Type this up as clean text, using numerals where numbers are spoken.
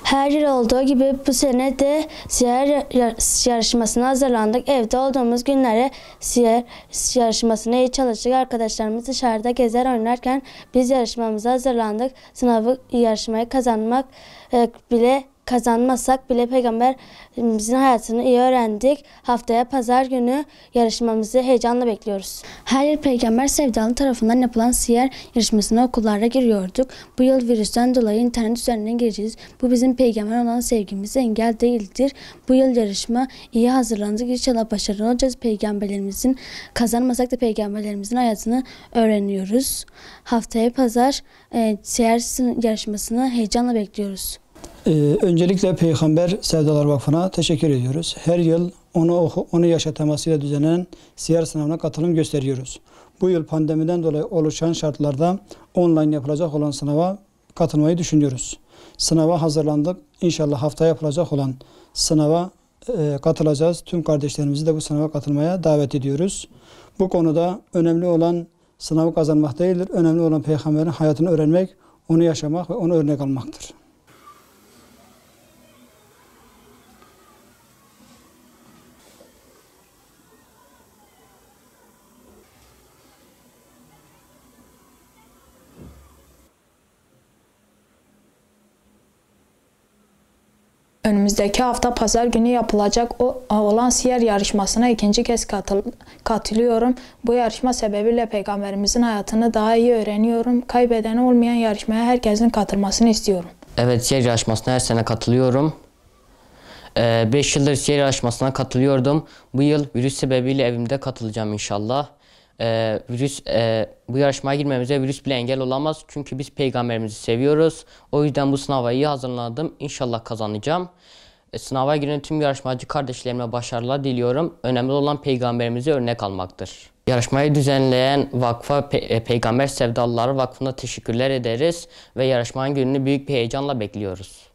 Her yıl olduğu gibi bu sene de siyer yarışmasına hazırlandık. Evde olduğumuz günlere siyer yarışmasına iyi çalıştık. Arkadaşlarımız dışarıda gezer oynarken biz yarışmamıza hazırlandık. Yarışmayı kazanmasak bile Peygamberimizin hayatını iyi öğrendik. Haftaya pazar günü yarışmamızı heyecanla bekliyoruz. Her yıl Peygamber Sevdalı tarafından yapılan siyer yarışmasına okullarda giriyorduk. Bu yıl virüsten dolayı internet üzerinden gireceğiz. Bu bizim peygamber olan sevgimize engel değildir. Bu yıl yarışma iyi hazırlandık. İnşallah başarılı olacağız. Kazanmasak da peygamberlerimizin hayatını öğreniyoruz. Haftaya pazar siyer yarışmasını heyecanla bekliyoruz. Öncelikle Peygamber Sevdalar Vakfı'na teşekkür ediyoruz. Her yıl onu yaşatmasıyla düzenlenen siyer sınavına katılım gösteriyoruz. Bu yıl pandemiden dolayı oluşan şartlarda online yapılacak olan sınava katılmayı düşünüyoruz. Sınava hazırlandık. İnşallah haftaya yapılacak olan sınava katılacağız. Tüm kardeşlerimizi de bu sınava katılmaya davet ediyoruz. Bu konuda önemli olan sınavı kazanmak değildir. Önemli olan Peygamberin hayatını öğrenmek, onu yaşamak ve onu örnek almaktır. Önümüzdeki hafta pazar günü yapılacak olan siyer yarışmasına ikinci kez katılıyorum. Bu yarışma sebebiyle Peygamberimizin hayatını daha iyi öğreniyorum. Kaybeden olmayan yarışmaya herkesin katılmasını istiyorum. Evet, siyer yarışmasına her sene katılıyorum. 5 yıldır siyer yarışmasına katılıyordum. Bu yıl virüs sebebiyle evimde katılacağım inşallah. Bu yarışmaya girmemize virüs bile engel olamaz. Çünkü biz peygamberimizi seviyoruz. O yüzden bu sınava iyi hazırladım. İnşallah kazanacağım. Sınava giren tüm yarışmacı kardeşlerime başarılar diliyorum. Önemli olan peygamberimize örnek almaktır. Yarışmayı düzenleyen vakfa Peygamber Sevdalıları Vakfı'na teşekkürler ederiz ve yarışmanın gününü büyük bir heyecanla bekliyoruz.